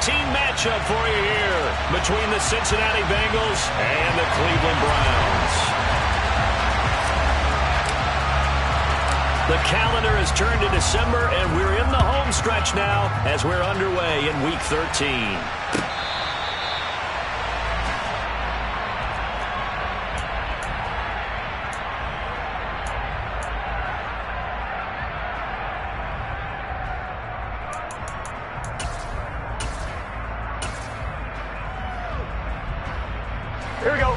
matchup for you here between the Cincinnati Bengals and the Cleveland Browns. The calendar has turned to December, and we're in the home stretch now as we're underway in Week 13. Here we go.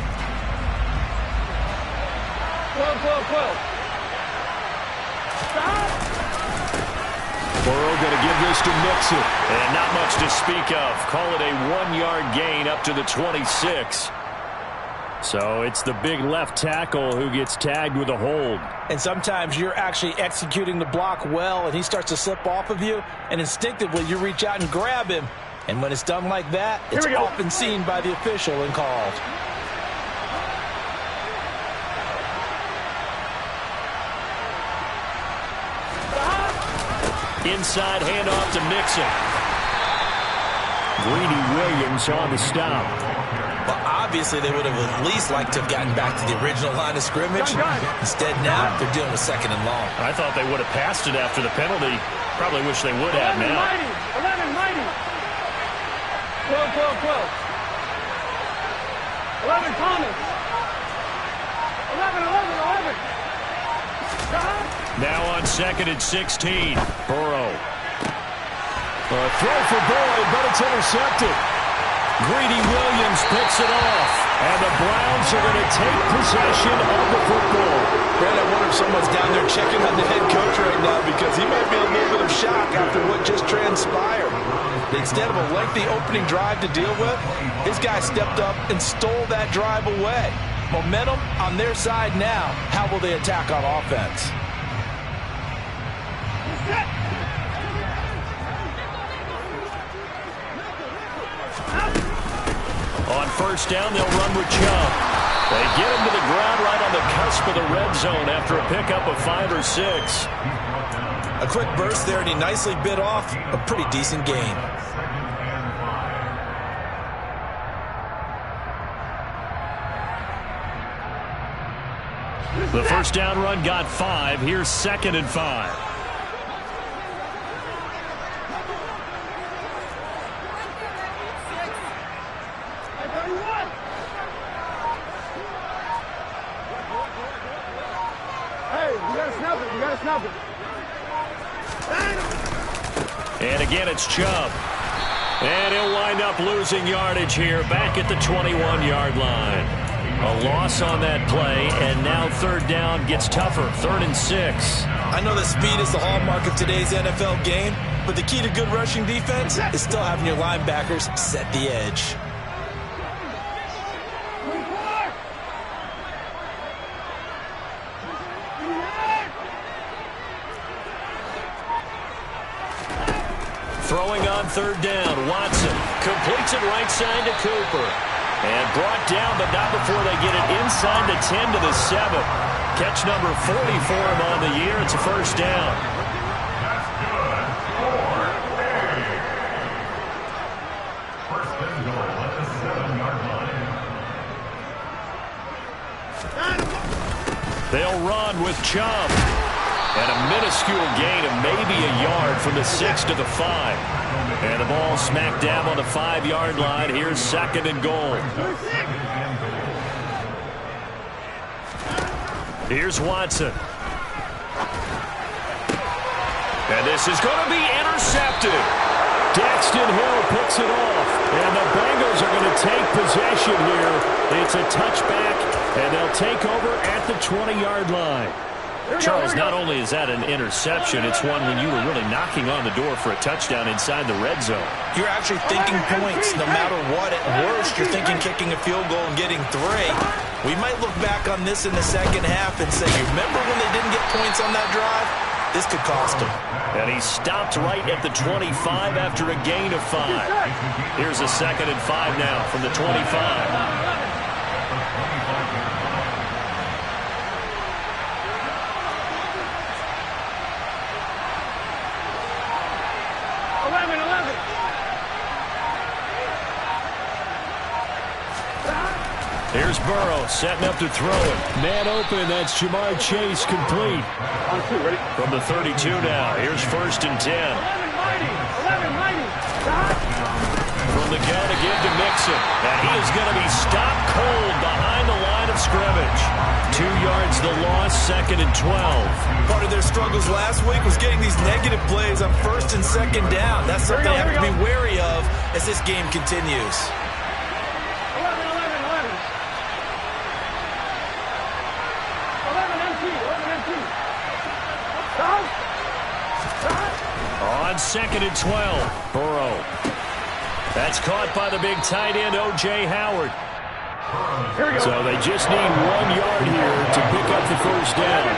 12. Stop. Burrow going to give this to Mixon. And not much to speak of. Call it a 1-yard gain up to the 26. So it's the big left tackle who gets tagged with a hold. And sometimes you're actually executing the block well, and he starts to slip off of you, and instinctively you reach out and grab him. And when it's done like that, it's often seen by the official and called. Inside handoff to Mixon. Greedy Williams on the stop. Well, obviously they would have at least liked to have gotten back to the original line of scrimmage. Instead, now they're dealing with 2nd and long. I thought they would have passed it after the penalty. Probably wish they would have now. 11. 12. 11, Thomas. 11. Now on 2nd and 16. Burrow. A throw for Boyd, but it's intercepted. Greedy Williams picks it off. And the Browns are going to take possession of the football. Brad, I wonder if someone's down there checking on the head coach right now because he might be in a little bit of shock after what just transpired. Instead of a lengthy opening drive to deal with, his guy stepped up and stole that drive away. Momentum on their side now. How will they attack on offense? On 1st down, they'll run with Chubb. They get him to the ground right on the cusp of the red zone after a pickup of 5 or 6. A quick burst there, and he nicely bit off a pretty decent gain. The 1st down run got 5. Here's 2nd and 5. You gotta snap it. And again, it's Chubb. And he'll wind up losing yardage here back at the 21-yard line. A loss on that play, and now 3rd down gets tougher. 3rd and 6. I know that speed is the hallmark of today's NFL game, but the key to good rushing defense is still having your linebackers set the edge. Throwing on 3rd down, Watson completes it right side to Cooper. And brought down, but not before they get it inside the 10 to the 7. Catch number 40 for him on the year. It's a 1st down. They'll run with Chubb. And a minuscule gain of maybe a yard from the 6 to the 5. And the ball smack dab on the 5-yard line. Here's 2nd and goal. Here's Watson. And this is going to be intercepted. Daxton Hill picks it off. And the Bengals are going to take possession here. It's a touchback, and they'll take over at the 20-yard line. Charles, not only is that an interception, it's one when you were really knocking on the door for a touchdown inside the red zone. You're actually thinking points no matter what. At worst, you're thinking kicking a field goal and getting 3. We might look back on this in the 2nd half and say, you remember when they didn't get points on that drive? This could cost them. And he stopped right at the 25 after a gain of 5. Here's a 2nd and 5 now from the 25. Here's Burrow setting up to throw it. Man open, that's Ja'Marr Chase complete. From the 32 now, here's 1st and 10. 11 mighty. From the gun again to Mixon. And he is going to be stopped cold behind the line of scrimmage. 2 yards the loss, 2nd and 12. Part of their struggles last week was getting these negative plays on 1st and 2nd down. That's something they have to be wary of as this game continues. 11 empty. On 2nd and 12, Burrow. That's caught by the big tight end, O.J. Howard. So they just need 1 yard here to pick up the 1st down.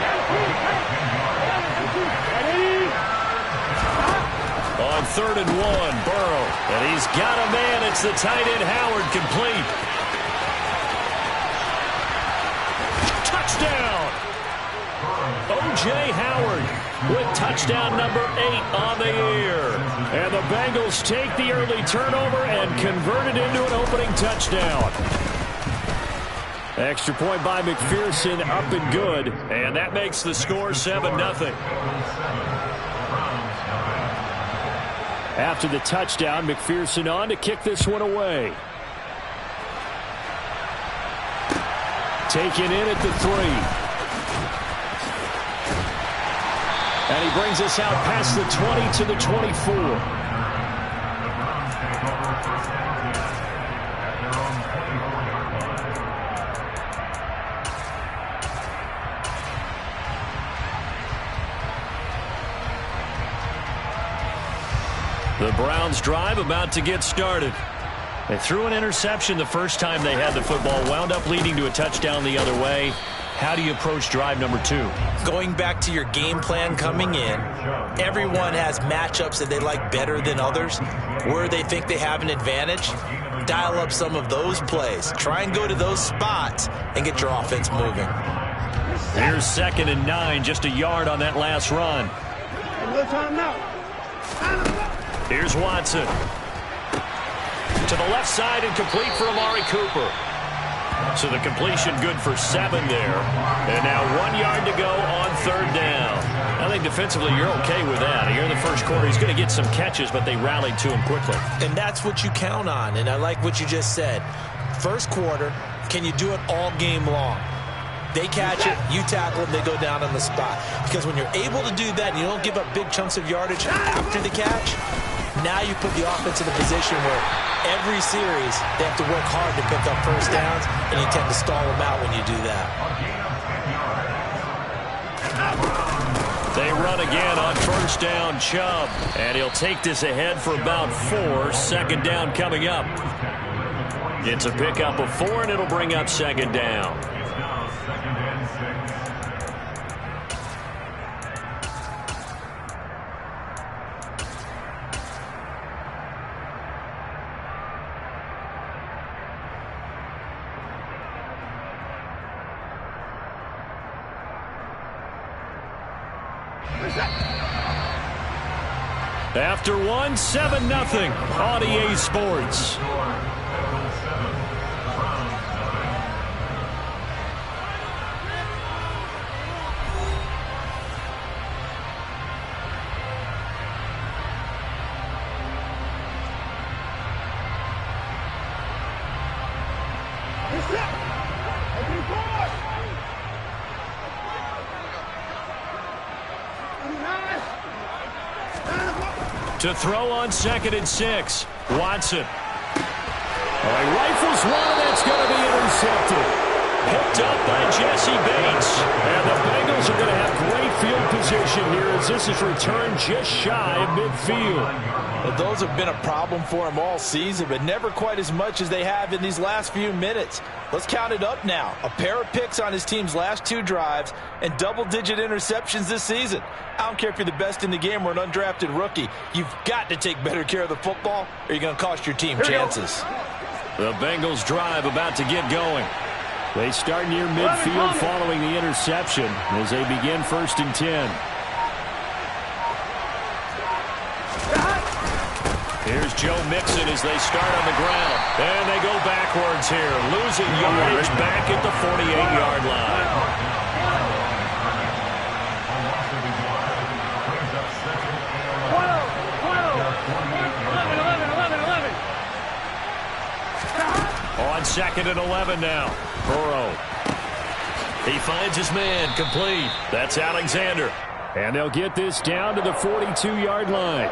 On 3rd and 1, Burrow. And he's got a man. It's the tight end, Howard, complete. Touchdown! O.J. Howard with touchdown number 8 on the year. And the Bengals take the early turnover and convert it into an opening touchdown. Extra point by McPherson, up and good. And that makes the score 7-0. After the touchdown, McPherson on to kick this one away. Taken in at the 3. And he brings us out past the 20 to the 24. The Browns drive about to get started. They threw an interception the first time they had the football, wound up leading to a touchdown the other way. How do you approach drive number 2? Going back to your game plan coming in, everyone has matchups that they like better than others, where they think they have an advantage. Dial up some of those plays. Try and go to those spots and get your offense moving. Here's 2nd and 9, just a yard on that last run. Here's Watson. To the left side and complete for Amari Cooper. So the completion good for 7 there. And now 1 yard to go on 3rd down. I think defensively you're okay with that. Here in the first quarter, he's going to get some catches, but they rallied to him quickly. And that's what you count on. And I like what you just said. First quarter, can you do it all game long? They catch it, you tackle them, they go down on the spot. Because when you're able to do that and you don't give up big chunks of yardage after the catch, now you put the offense in a position where every series they have to work hard to pick up first downs, and you tend to stall them out when you do that. They run again on 1st down, Chubb. And he'll take this ahead for about 4. 2nd down coming up. It's a pickup of 4, and it'll bring up 2nd down. After 1, 7-0 on EA Sports. To throw on 2nd and 6. Watson. He rifles one, and it's going to be intercepted. Picked up by Jesse Bates. And the Bengals are going to have great field position here as this is returned just shy of midfield. Well, those have been a problem for him all season, but never quite as much as they have in these last few minutes. Let's count it up now. A pair of picks on his team's last 2 drives and double-digit interceptions this season. I don't care if you're the best in the game or an undrafted rookie. You've got to take better care of the football or you're going to cost your team chances. The Bengals drive about to get going. They start near midfield following the interception as they begin 1st and 10. Here's Here's Joe Mixon as they start on the ground. And they go backwards here, losing yardage back at the 48-yard line. On 2nd and 11 now. Burrow. He finds his man, complete. That's Alexander. And they'll get this down to the 42-yard line.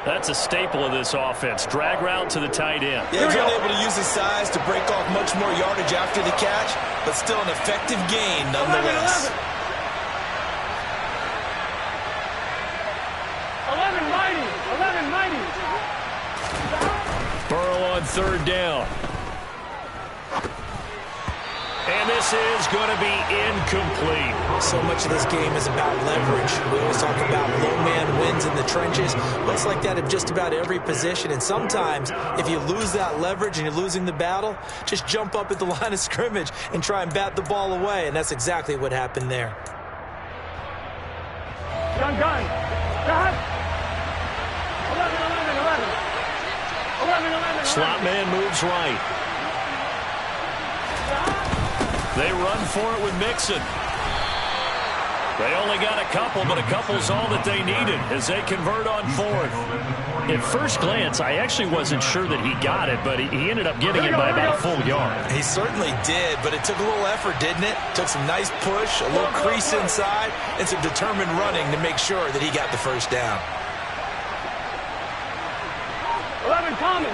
That's a staple of this offense. Drag route to the tight end. Yeah, he's able to use his size to break off much more yardage after the catch, but still an effective gain nonetheless. 11 mighty. Burrow on 3rd down. And this is going to be incomplete. So much of this game is about leverage. We always talk about low man wins in the trenches. Well, it's like that of just about every position. And sometimes, if you lose that leverage and you're losing the battle, just jump up at the line of scrimmage and try and bat the ball away. And that's exactly what happened there. Gun. 11. Slot man moves right. They run for it with Mixon. They only got a couple, but a couple's all that they needed as they convert on 4th. At first glance, I actually wasn't sure that he got it, but he ended up getting it by about a full yard. He certainly did, but it took a little effort, didn't it? Took some nice push, a little crease inside, and some determined running to make sure that he got the first down. 11 Thomas.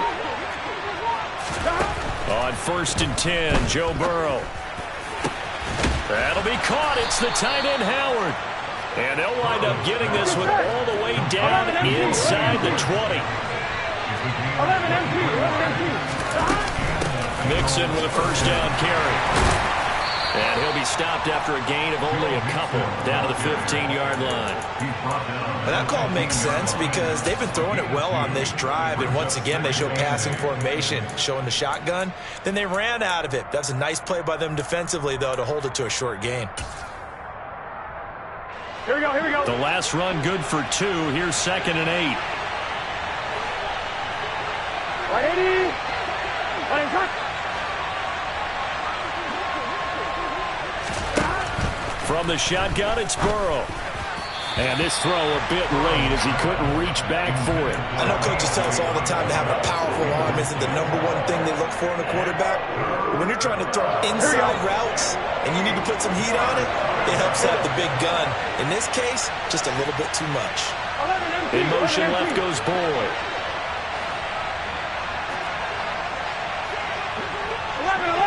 On 1st and 10, Joe Burrow. That'll be caught. It's the tight end, Howard. And they'll wind up getting this one all the way down inside the 20. 11 MP. Mixon with a first down carry. And he'll be stopped after a gain of only a couple down to the 15-yard line. And that call makes sense because they've been throwing it well on this drive. And once again, they show passing formation, showing the shotgun. Then they ran out of it. That's a nice play by them defensively, though, to hold it to a short gain. Here we go. The last run good for 2. Here's 2nd and 8. 180. From the shotgun, it's Burrow. And this throw a bit late as he couldn't reach back for it. I know coaches tell us all the time that having a powerful arm isn't the #1 thing they look for in a quarterback. But when you're trying to throw inside routes and you need to put some heat on it, it helps have the big gun. In this case, just a little bit too much. In motion left goes Boyd. 11.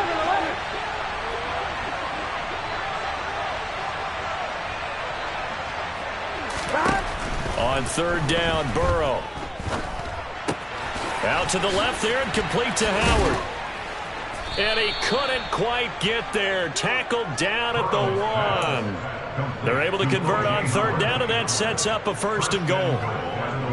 On 3rd down, Burrow. Out to the left there and complete to Howard. And he couldn't quite get there. Tackled down at the 1. They're able to convert on 3rd down, and that sets up a 1st and goal.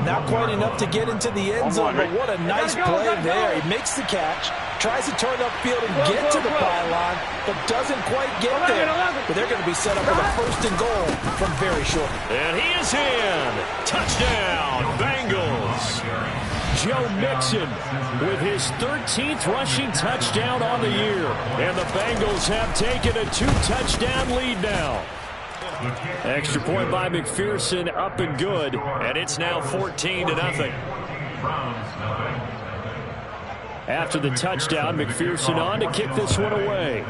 Not quite enough to get into the end zone, but what a nice play there. He makes the catch, tries to turn upfield and get to the pylon, but doesn't quite get there. But they're going to be set up with a 1st and goal from very short. And he is in. Touchdown, Bengals. Joe Mixon with his 13th rushing touchdown on the year. And the Bengals have taken a 2-touchdown lead now. Extra point by McPherson, up and good. And it's now 14-0. After the touchdown, McPherson on to kick this one away.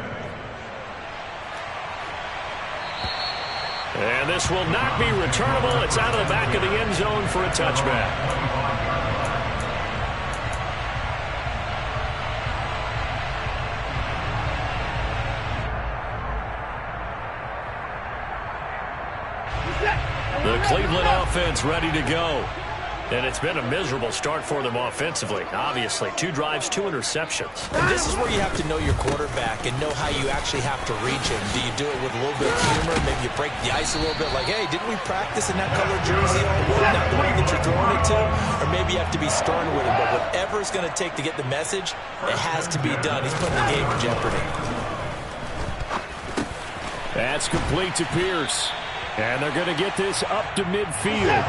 And this will not be returnable. It's out of the back of the end zone for a touchback. The Cleveland offense ready to go. And it's been a miserable start for them offensively. Obviously, 2 drives, 2 interceptions. And this is where you have to know your quarterback and know how you actually have to reach him. Do you do it with a little bit of humor? Maybe you break the ice a little bit like, hey, didn't we practice in that color jersey all week? Not the one that you're throwing it to. Or maybe you have to be stern with him. But whatever it's going to take to get the message, it has to be done. He's putting the game in jeopardy. That's complete to Pierce. And they're going to get this up to midfield.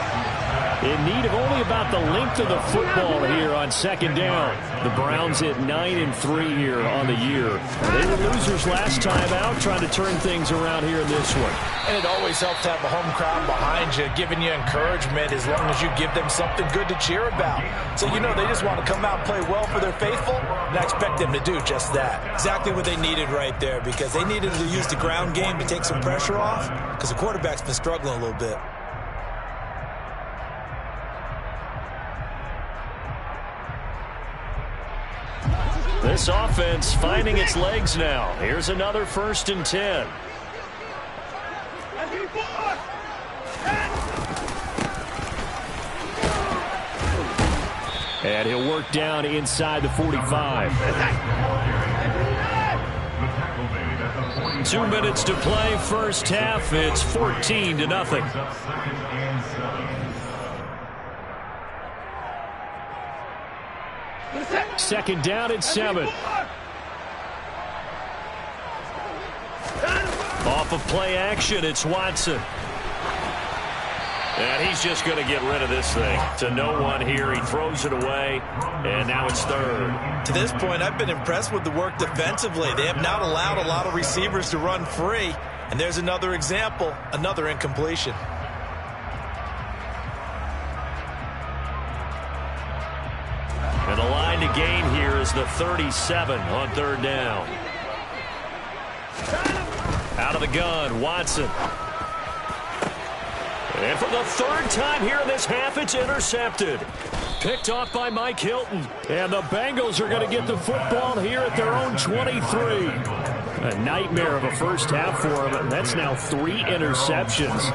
In need of only about the length of the football here on second down. The Browns at 9-3 here on the year. They were losers last time out, trying to turn things around here in this one. And it always helps to have a home crowd behind you, giving you encouragement as long as you give them something good to cheer about. So you know they just want to come out and play well for their faithful, and I expect them to do just that. Exactly what they needed right there, because they needed to use the ground game to take some pressure off, because the quarterback's been struggling a little bit. This offense finding its legs now. Here's another 1st and 10. And he'll work down inside the 45. 2 minutes to play, first half. It's 14-0. Second down at 7. Off of play action, it's Watson. And he's just going to get rid of this thing. To no one here. He throws it away, and now it's 3rd. To this point, I've been impressed with the work defensively. They have not allowed a lot of receivers to run free. And there's another example, another incompletion. And the line to gain here is the 37 on 3rd down. Out of the gun, Watson. And for the 3rd time here in this half, it's intercepted. Picked off by Mike Hilton. And the Bengals are going to get the football here at their own 23. A nightmare of a first half for him, and that's now 3 interceptions.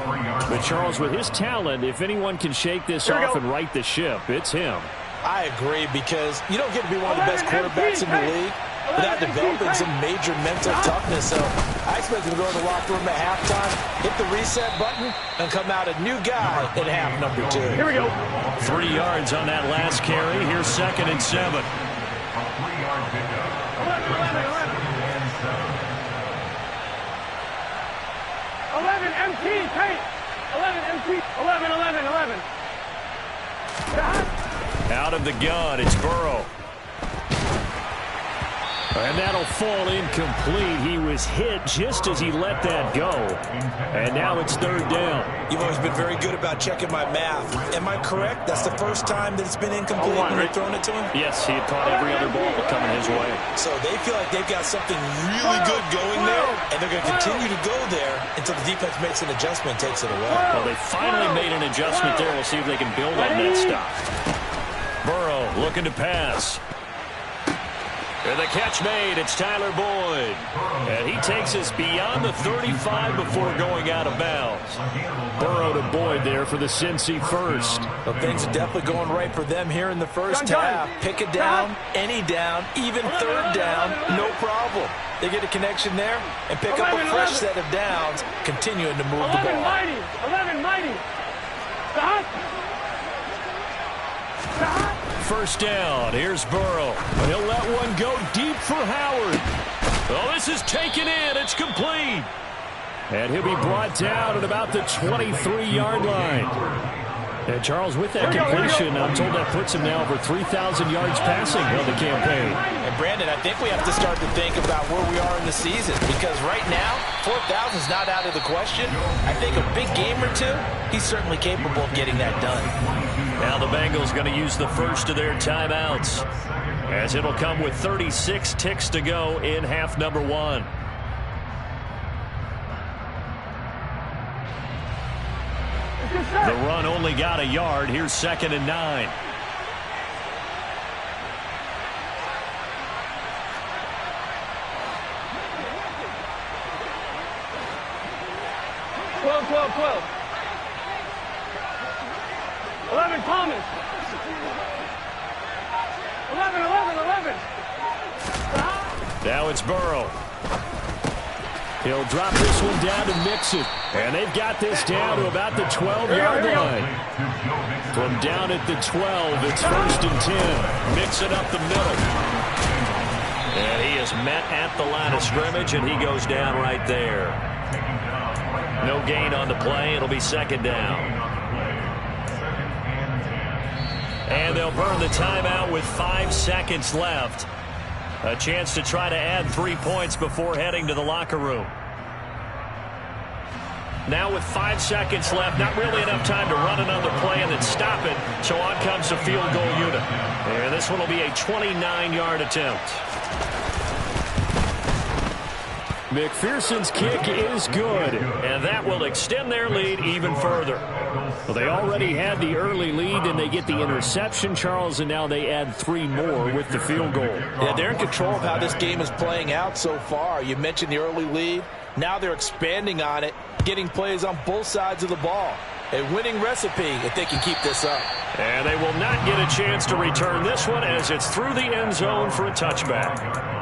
But Charles, with his talent, if anyone can shake this off and right the ship, it's him. I agree, because you don't get to be one of the best quarterbacks in the league without developing some major mental toughness. So I expect him to go to the locker room at halftime, hit the reset button, and come out a new guy in half number 2. Here we go. 3 yards on that last carry. Here's 2nd and 7. 11. 11 MT, tight. 11 MT, 11. Out of the gun, it's Burrow. And that'll fall incomplete. He was hit just as he let that go. And now it's 3rd down. You've always been very good about checking my math. Am I correct? That's the first time that it's been incomplete when you're throwing it to him? Yes, he had caught every other ball coming his way. So they feel like they've got something really good going there, and they're going to continue to go there until the defense makes an adjustment and takes it away. Well, they finally made an adjustment there. We'll see if they can build on that stop. Burrow looking to pass. And the catch made, it's Tyler Boyd. And he takes us beyond the 35 before going out of bounds. Burrow to Boyd there for the Cincy first. Well, things are definitely going right for them here in the first half. Pick it down, any down, even 3rd down, no problem. They get a connection there and pick up a fresh set of downs, continuing to move the ball. 11 mighty. First down, here's Burrow. He'll let one go deep for Howard. Oh, this is taken in, it's complete. And he'll be brought down at about the 23-yard line. And Charles, with that completion, I'm told that puts him now over 3,000 yards passing on the campaign. And Brandon, I think we have to start to think about where we are in the season, because right now, 4,000 is not out of the question. I think a big game or two, he's certainly capable of getting that done. Now the Bengals going to use the first of their timeouts, as it'll come with 36 ticks to go in half number 1. The run only got a yard. Here's 2nd and 9. Twelve. 11 Thomas. 11. Now it's Burrow. He'll drop this one down to Mixon. And they've got this down to about the 12-yard line. From down at the 12, it's 1st and 10. Mixon up the middle. And he is met at the line of scrimmage, and he goes down right there. No gain on the play. It'll be 2nd down. And they'll burn the timeout with 5 seconds left. A chance to try to add 3 points before heading to the locker room. Now with 5 seconds left, not really enough time to run another play and then stop it. So on comes the field goal unit. And this one will be a 29-yard attempt. McPherson's kick is good, and that will extend their lead even further. Well, they already had the early lead, and they get the interception, Charles, and now they add 3 more with the field goal. Yeah, they're in control of how this game is playing out so far. You mentioned the early lead. Now they're expanding on it, getting plays on both sides of the ball. A winning recipe if they can keep this up. And they will not get a chance to return this one as it's through the end zone for a touchback.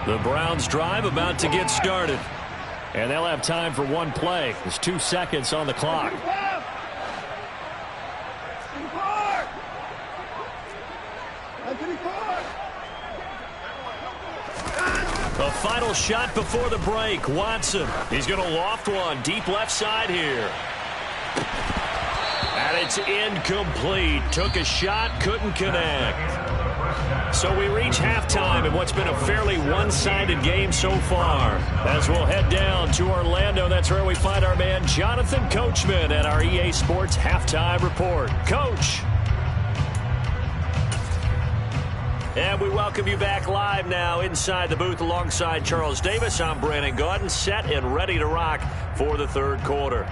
The Browns drive about to get started. And they'll have time for one play. There's 2 seconds on the clock. A final shot before the break. Watson. He's going to loft one. Deep left side here. And it's incomplete. Took a shot, couldn't connect. So we reach halftime in what's been a fairly one-sided game so far. As we'll head down to Orlando, that's where we find our man Jonathan Coachman at our EA Sports Halftime Report. Coach. And we welcome you back live now inside the booth alongside Charles Davis. I'm Brandon Gaudin, set and ready to rock for the third quarter.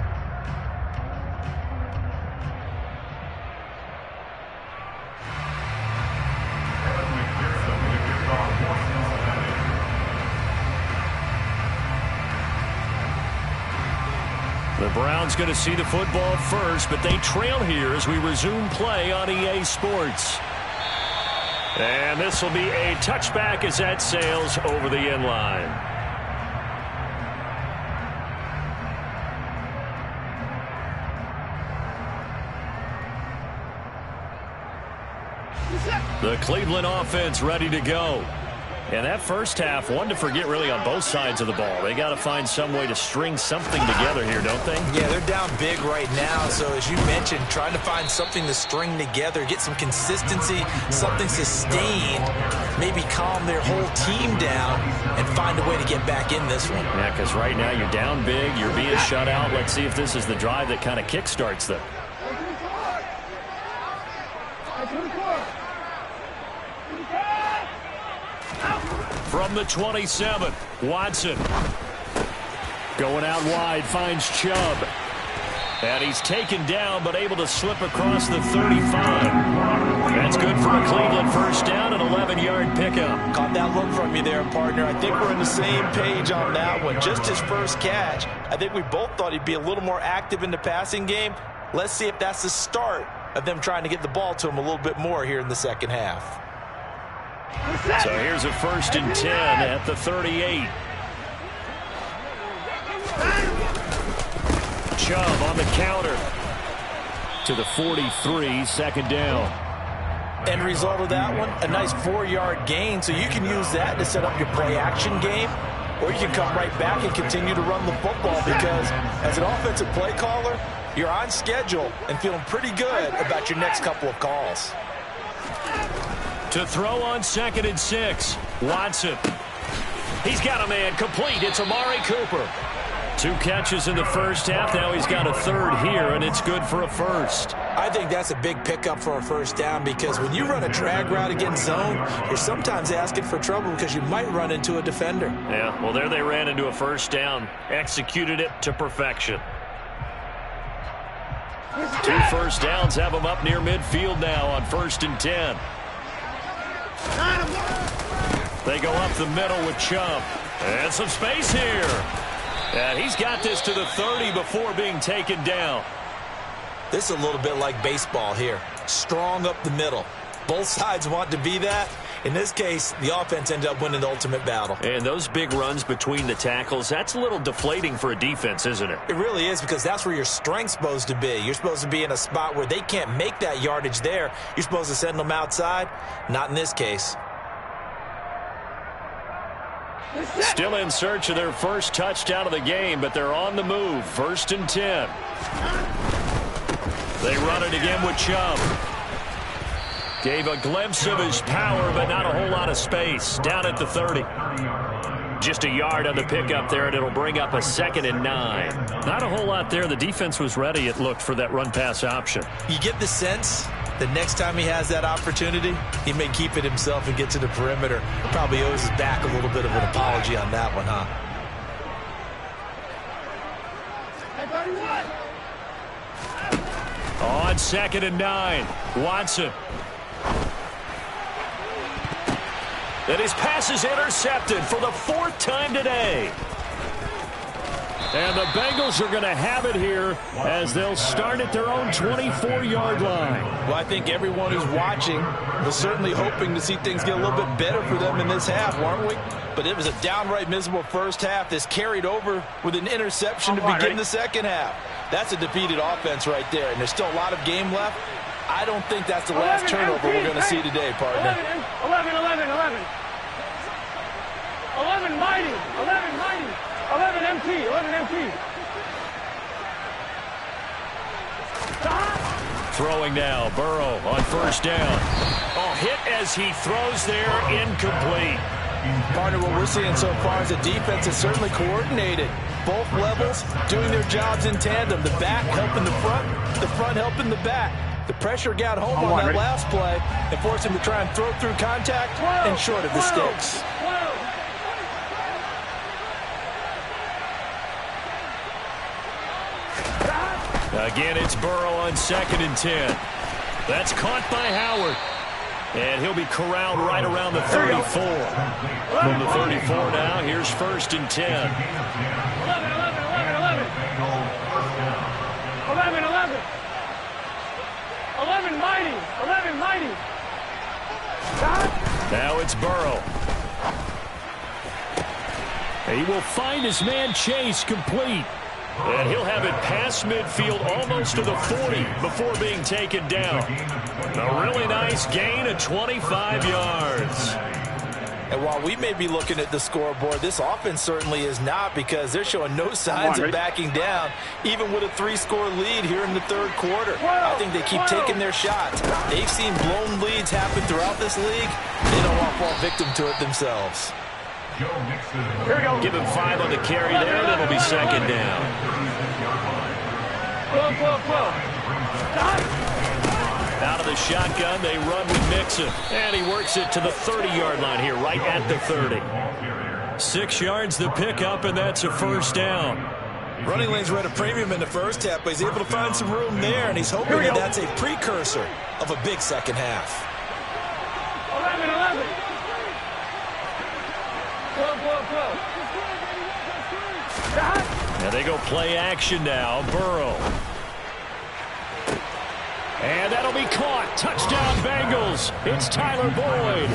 The Browns going to see the football first, but they trail here as we resume play on EA Sports. And this will be a touchback as that sails over the end line. The Cleveland offense ready to go. And that first half, one to forget really on both sides of the ball. They got to find some way to string something together here, don't they? Yeah, they're down big right now. So as you mentioned, trying to find something to string together, get some consistency, something sustained, maybe calm their whole team down and find a way to get back in this one. Yeah, because right now you're down big, you're being shut out. Let's see if this is the drive that kind of kickstarts them. From the 27, Watson. Going out wide, finds Chubb. And he's taken down, but able to slip across the 35. That's good for a Cleveland first down, an 11-yard pickup. Caught that look from you there, partner. I think we're on the same page on that one. Just his first catch. I think we both thought he'd be a little more active in the passing game. Let's see if that's the start of them trying to get the ball to him a little bit more here in the second half. So here's a 1st and 10 at the 38. Chubb on the counter to the 43, second down. End result of that one, a nice 4-yard gain, so you can use that to set up your play-action game, or you can come right back and continue to run the football because as an offensive play caller, you're on schedule and feeling pretty good about your next couple of calls. To throw on 2nd and 6, Watson. He's got a man complete. It's Amari Cooper. 2 catches in the first half. Now he's got a 3rd here, and it's good for a first. I think that's a big pickup for a first down because when you run a drag route against zone, you're sometimes asking for trouble because you might run into a defender. Yeah, well, there they ran into a first down. Executed it to perfection. 2 first downs have them up near midfield now on 1st and 10. They go up the middle with Chubb. And some space here. And he's got this to the 30 before being taken down. This is a little bit like baseball here. Strong up the middle. Both sides want to be that. In this case, the offense ended up winning the ultimate battle. And those big runs between the tackles, that's a little deflating for a defense, isn't it? It really is, because that's where your strength's supposed to be. You're supposed to be in a spot where they can't make that yardage there. You're supposed to send them outside. Not in this case. Still in search of their first touchdown of the game, but they're on the move. 1st and 10. They run it again with Chubb. Gave a glimpse of his power, but not a whole lot of space. Down at the 30. Just a yard on the pickup there, and it'll bring up a 2nd and 9. Not a whole lot there. The defense was ready, it looked, for that run-pass option. You get the sense the next time he has that opportunity, he may keep it himself and get to the perimeter. Probably owes his back a little bit of an apology on that one, huh? On 2nd and 9, Watson. And his pass is intercepted for the 4th time today. And the Bengals are going to have it here as they'll start at their own 24-yard line. Well, I think everyone who's watching was certainly hoping to see things get a little bit better for them in this half, weren't we? But it was a downright miserable first half. This carried over with an interception to begin the second half. That's a defeated offense right there, and there's still a lot of game left. I don't think that's the last turnover we're going to see today, partner. 11 mighty. 11 MT. Throwing now, Burrow on 1st down. Oh, hit as he throws there, incomplete. Partner, what we're seeing so far is a defense that's certainly coordinated. Both levels doing their jobs in tandem. The back helping the front helping the back. The pressure got home on that last play and forced him to try and throw through contact and short of the sticks. Again, it's Burrow on 2nd and 10. That's caught by Howard. And he'll be corralled right around the 34. From the 34 now, here's 1st and 10. 11 mighty. Now it's Burrow. He will find his man Chase complete. And he'll have it past midfield almost to the 40 before being taken down. A really nice gain of 25 yards. And while we may be looking at the scoreboard, this offense certainly is not, because they're showing no signs of backing down, even with a 3-score lead here in the 3rd quarter. I think they keep taking their shots. They've seen blown leads happen throughout this league. They don't want to fall victim to it themselves. Here we go. Give him 5 on the carry there, and it'll be 2nd down. 12. Out of the shotgun, they run with Mixon. And he works it to the 30-yard line here, right at the 30. 6 yards the pickup, and that's a 1st down. Running lanes were at a premium in the first half, but he's able to find some room there, and he's hoping that that's a precursor of a big second half. 11. 12. And they go play action now. Burrow. And that'll be caught. Touchdown Bengals. It's Tyler Boyd.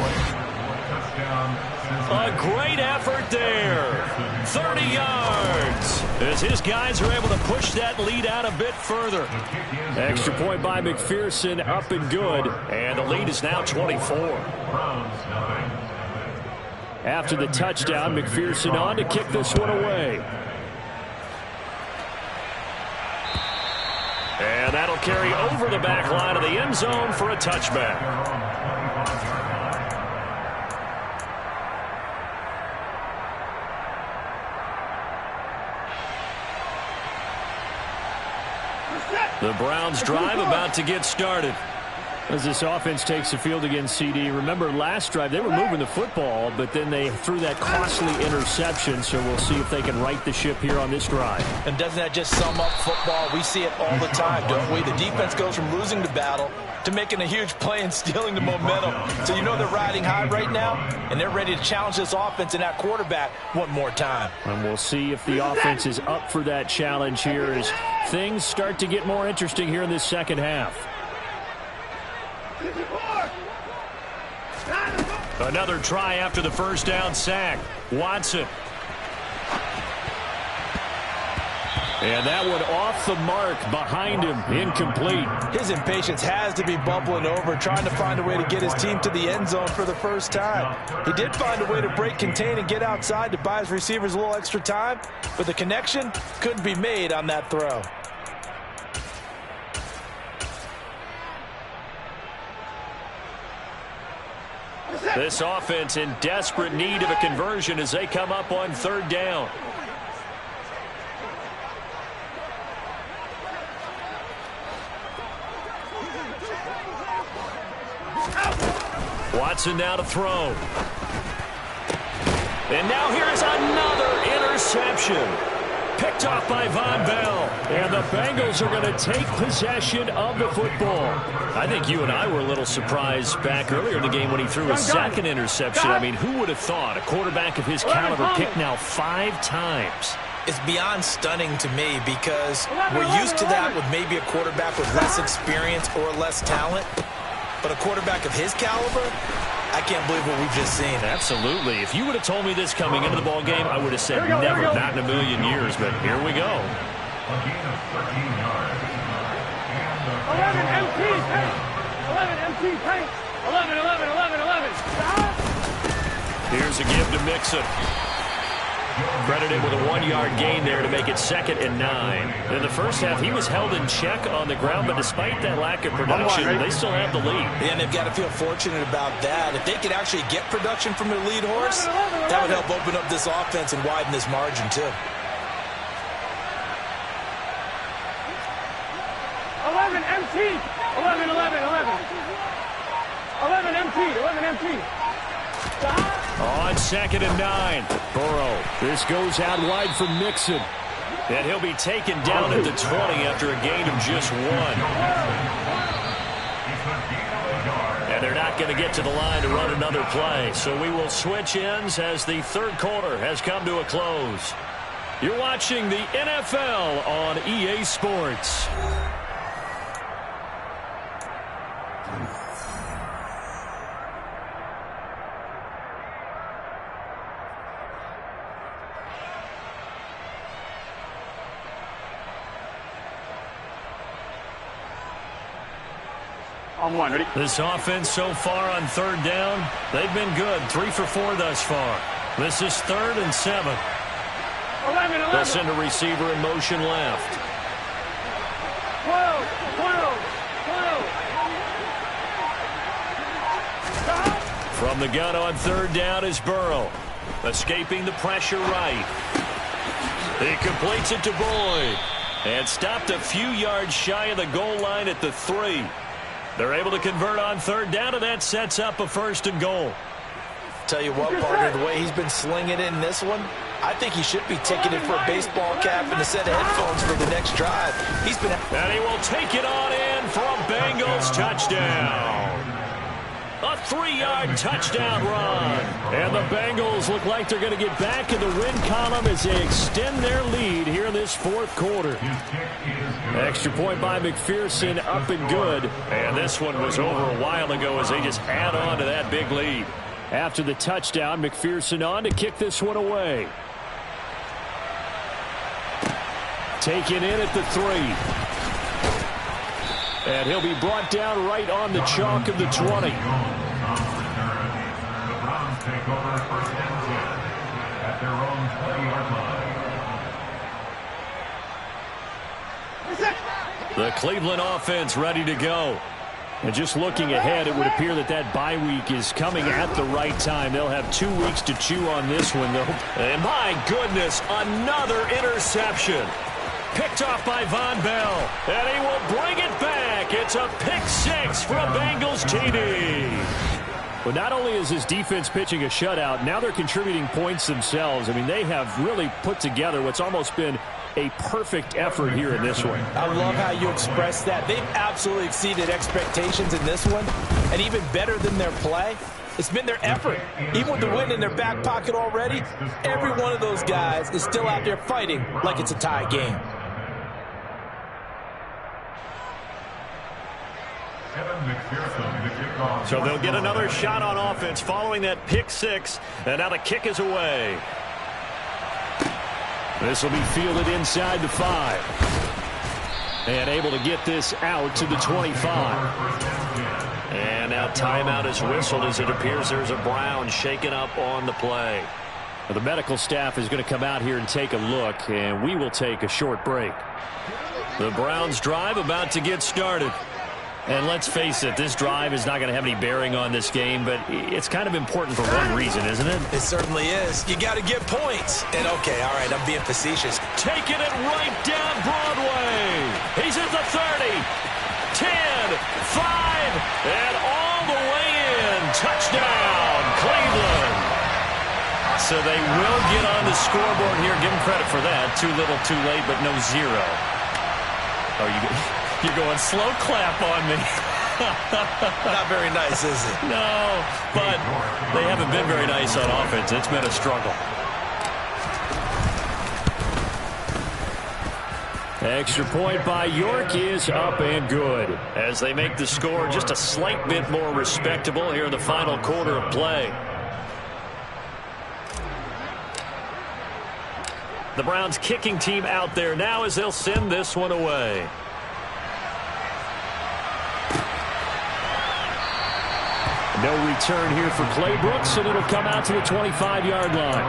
A great effort there. 30 yards. As his guys are able to push that lead out a bit further. Extra point by McPherson, up and good. And the lead is now 24. After the touchdown, McPherson on to kick this one away. And that'll carry over the back line of the end zone for a touchback. The Browns drive about to get started. As this offense takes the field against CD, remember last drive they were moving the football, but then they threw that costly interception, so we'll see if they can right the ship here on this drive. And doesn't that just sum up football? We see it all the time, don't we? The defense goes from losing the battle to making a huge play and stealing the momentum. So you know they're riding high right now, and they're ready to challenge this offense and that quarterback one more time. And we'll see if the offense is up for that challenge here as things start to get more interesting here in this second half. Another try after the first down sack. Watson. And that one off the mark behind him, incomplete. His impatience has to be bubbling over, trying to find a way to get his team to the end zone for the first time. He did find a way to break contain and get outside to buy his receivers a little extra time, but the connection couldn't be made on that throw. This offense in desperate need of a conversion as they come up on third down. Watson now to throw. And now here's another interception. Picked off by Von Bell. And the Bengals are going to take possession of the football. I think you and I were a little surprised back earlier in the game when he threw his second interception. I mean, who would have thought a quarterback of his caliber picked now 5 times? It's beyond stunning to me because we're used to that with maybe a quarterback with less experience or less talent. But a quarterback of his caliber, I can't believe what we've just seen. Absolutely. If you would have told me this coming into the ball game, I would have said never, not in a million years. But here we go. 11 MT, paint. 11 MT, paint. 11, 11, 11, 11. Here's a give to Mixon. Credited with a 1-yard gain there to make it 2nd and 9. In the first half, he was held in check on the ground, but despite that lack of production, they still have the lead. And they've got to feel fortunate about that. If they could actually get production from their lead horse, that would help open up this offense and widen this margin, too. 11 MT. 11, 11, 11. 11 MT, 11 MT. On 2nd and 9, Burrow. This goes out wide for Mixon. And he'll be taken down at the 20 after a gain of just 1. And they're not going to get to the line to run another play. So we will switch ends as the third quarter has come to a close. You're watching the NFL on EA Sports. On 1, ready? This offense so far on third down, they've been good. 3 for 4 thus far. This is 3rd and 7. 11, 11. They'll send a receiver in motion left. 12, 12, 12. From the gun on third down is Burrow. Escaping the pressure right. He completes it to Boyd. And stopped a few yards shy of the goal line at the 3. They're able to convert on third down, and that sets up a 1st and goal. Tell you what, partner, the way he's been slinging it in this one, I think he should be ticketed for a baseball cap and a set of headphones for the next drive. He's been... And he will take it on in for a Bengals touchdown. A 3-yard touchdown run. And the Bengals look like they're going to get back in the win column as they extend their lead here in this 4th quarter. Extra point by McPherson, up and good. And this one was over a while ago as they just add on to that big lead. After the touchdown, McPherson on to kick this one away. Taken in at the 3. And he'll be brought down right on the chalk of the 20. The Browns take over 1st and 10 at their own 20-yard line. The Cleveland offense ready to go. And just looking ahead, it would appear that that bye week is coming at the right time. They'll have 2 weeks to chew on this one, though. And my goodness, another interception. Picked off by Von Bell. And he will bring it back. It's a pick 6 for a Bengals TD. But not only is this defense pitching a shutout, now they're contributing points themselves. I mean, they have really put together what's almost been a perfect effort here in this one. I love how you express that. They've absolutely exceeded expectations in this one. And even better than their play, it's been their effort. Even with the win in their back pocket already, every one of those guys is still out there fighting like it's a tie game. So they'll get another shot on offense following that pick six, and now the kick is away. This will be fielded inside the 5. And able to get this out to the 25. And now timeout is whistled as it appears there's a Brown shaken up on the play. Well, the medical staff is going to come out here and take a look, and we will take a short break. The Browns drive about to get started. And let's face it, this drive is not going to have any bearing on this game, but it's kind of important for one reason, isn't it? It certainly is. You got to get points. And okay, all right, I'm being facetious. Taking it right down Broadway. He's at the 30, 10, 5, and all the way in. Touchdown, Cleveland. So they will get on the scoreboard here. Give them credit for that. Too little, too late, but no zero. Oh, you're going slow clap on me. Not very nice, is it? No, but they haven't been very nice on offense. It's been a struggle. Extra point by York is up and good as they make the score just a slight bit more respectable here in the final quarter of play. The Browns kicking team out there now as they'll send this one away. No return here for Clay Brooks, and it'll come out to the 25-yard line.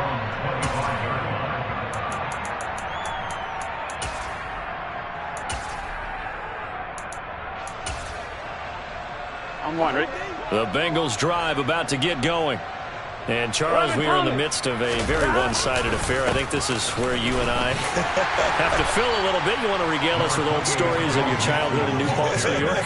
I'm wondering. The Bengals drive about to get going. And, Charles, we are in the midst of a very one-sided affair. I think this is where you and I have to fill a little bit. You want to regale us with old stories of your childhood in New Paltz, New York?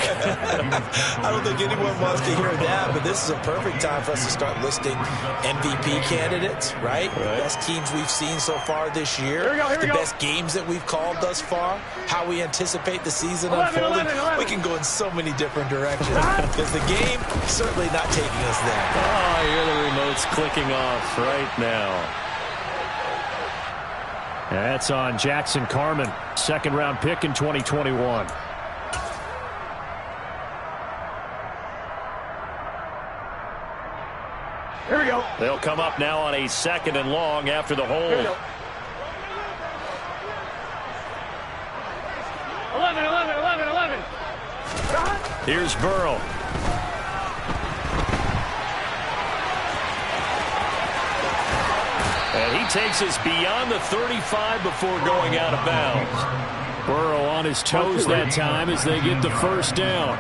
I don't think anyone wants to hear that, but this is a perfect time for us to start listing MVP candidates, right? The best teams we've seen so far this year. The best games that we've called thus far. How we anticipate the season unfolding. We can go in so many different directions because the game certainly not taking us there. Oh, you're the remote's clicking off right now. That's on Jackson Carman, second-round pick in 2021. Here we go. They'll come up now on a 2nd and long after the hold. 11. Here's Burrow. And he takes us beyond the 35 before going out of bounds. Burrow on his toes that time as they get the first down.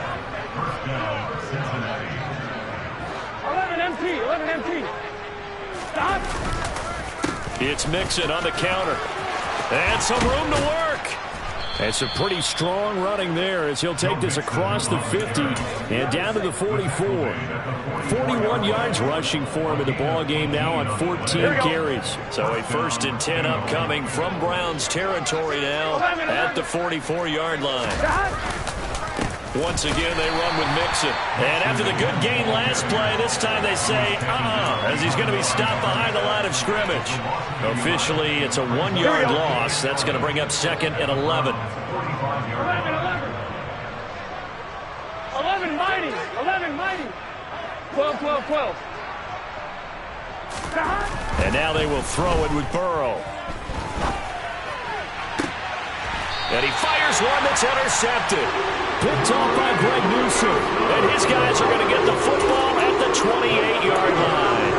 11 empty. Stop. It's Mixon on the counter. And some room to work. And some pretty strong running there as he'll take this across the 50 and down to the 44. 41 yards rushing for him in the ball game now on 14 carries. So a 1st and 10 upcoming from Browns territory now at the 44-yard line. Once again, they run with Mixon. And after the good gain last play, this time they say, as he's going to be stopped behind the line of scrimmage. Officially, it's a 1-yard loss. That's going to bring up 2nd and 11. 11 mighty. 12. And now they will throw it with Burrow. And he fires one that's intercepted. Picked off by Greg Newsome. And his guys are going to get the football at the 28-yard line.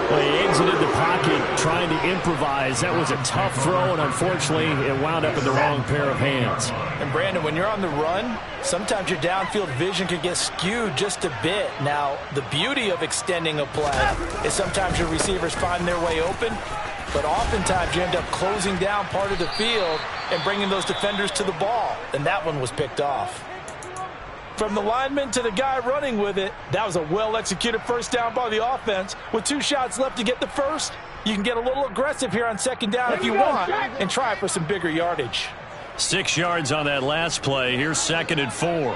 Well, he exited the pocket trying to improvise. That was a tough throw, and unfortunately, it wound up in the wrong pair of hands. And, Brandon, when you're on the run, sometimes your downfield vision can get skewed just a bit. Now, the beauty of extending a play is sometimes your receivers find their way open, but oftentimes you end up closing down part of the field and bringing those defenders to the ball, and that one was picked off. From the lineman to the guy running with it, that was a well-executed first down by the offense. With 2 shots left to get the first, you can get a little aggressive here on 2nd down if you want and try for some bigger yardage. 6 yards on that last play. Here's 2nd and 4.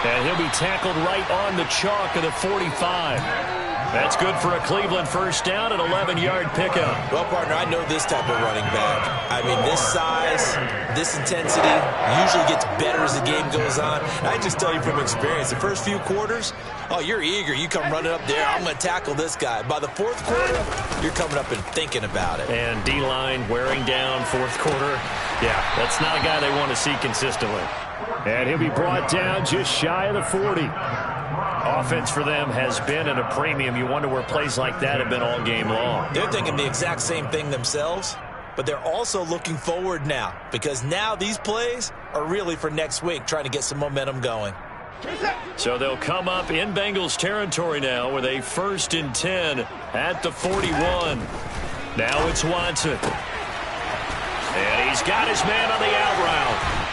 And he'll be tackled right on the chalk of the 45. That's good for a Cleveland first down, an 11-yard pickup. Well, partner, I know this type of running back. I mean, this size, this intensity usually gets better as the game goes on. And I just tell you from experience, the first few quarters, oh, you're eager. You come running up there, I'm going to tackle this guy. By the fourth quarter, you're coming up and thinking about it. And D-line wearing down fourth quarter. Yeah, that's not a guy they want to see consistently. And he'll be brought down just shy of the 40. Offense for them has been at a premium. You wonder where plays like that have been all game long. They're thinking the exact same thing themselves, but they're also looking forward now because now these plays are really for next week, trying to get some momentum going. So they'll come up in Bengals territory now with a 1st and 10 at the 41. Now it's Watson. And he's got his man on the out route.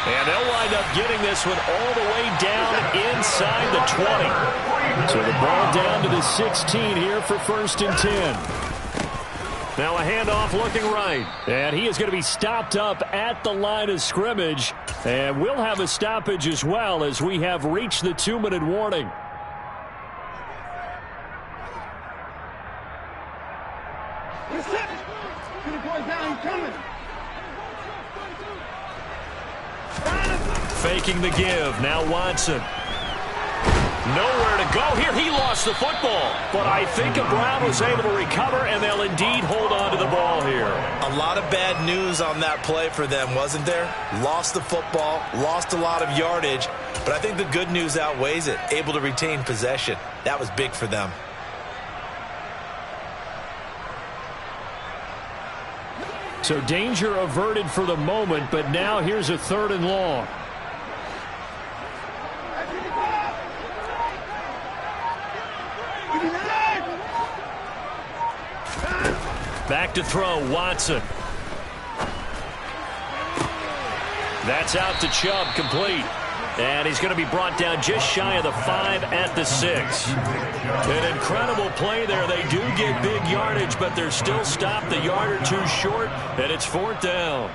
And they'll wind up getting this one all the way down inside the 20. So the ball down to the 16 here for 1st and 10. Now a handoff looking right. And he is going to be stopped up at the line of scrimmage. And we'll have a stoppage as well as we have reached the 2-minute warning. Faking the give. Now Watson. Nowhere to go here. He lost the football. But I think Brown was able to recover, and they'll indeed hold on to the ball here. A lot of bad news on that play for them, wasn't there? Lost the football, lost a lot of yardage. But I think the good news outweighs it. Able to retain possession. That was big for them. So danger averted for the moment, but now here's a 3rd and long. Back to throw, Watson. That's out to Chubb, complete. And he's going to be brought down just shy of the 5 at the 6. An incredible play there. They do get big yardage, but they're still stopped a yard or two short, and it's 4th down.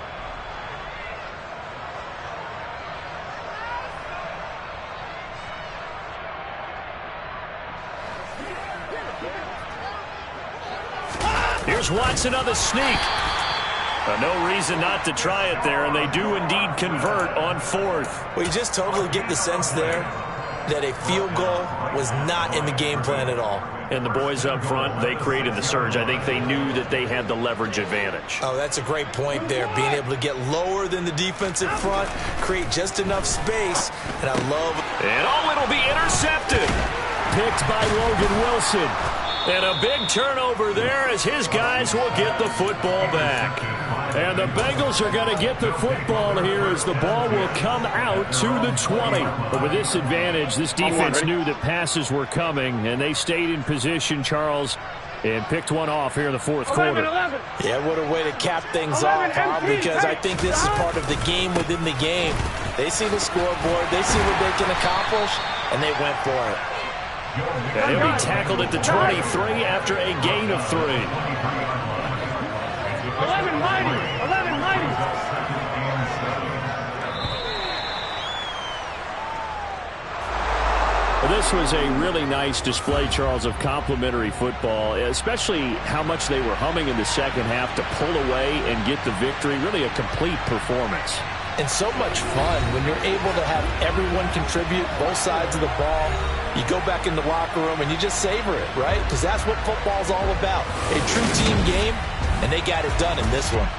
Here's Watson on the sneak. No reason not to try it there, and they do indeed convert on 4th. Well, you just totally get the sense there that a field goal was not in the game plan at all. And the boys up front, they created the surge. I think they knew that they had the leverage advantage. Oh, that's a great point there. Being able to get lower than the defensive front, create just enough space, and I love... And it'll be intercepted. Picked by Logan Wilson. And a big turnover there as his guys will get the football back. And the Bengals are going to get the football here as the ball will come out to the 20. But with this advantage, this defense knew that passes were coming, and they stayed in position, Charles, and picked one off here in the 4th quarter. Yeah, what a way to cap things off, huh? Because I think this is part of the game within the game. They see the scoreboard, they see what they can accomplish, and they went for it. And he'll be tackled at the 23 after a gain of 3. 11 mighty. 11 mighty. Well, this was a really nice display, Charles, of complimentary football, especially how much they were humming in the second half to pull away and get the victory. Really a complete performance. And so much fun when you're able to have everyone contribute, both sides of the ball. You go back in the locker room and you just savor it, right? Because that's what football's all about. A true team game, and they got it done in this one.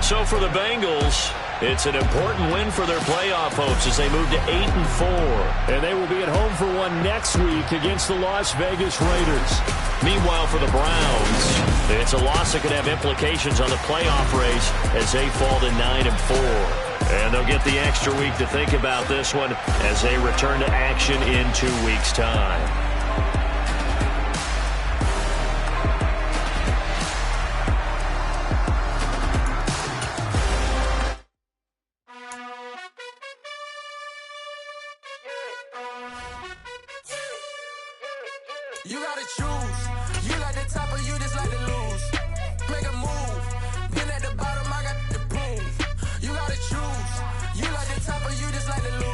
So for the Bengals, it's an important win for their playoff hopes as they move to 8-4. And they will be at home for one next week against the Las Vegas Raiders. Meanwhile, for the Browns, it's a loss that could have implications on the playoff race as they fall to 9-4. And they'll get the extra week to think about this one as they return to action in 2 weeks' time. You gotta choose. You like the top or you just like to lose. Make a move. Been at the bottom, I got the proof. You gotta choose. You like the top or you just like to lose.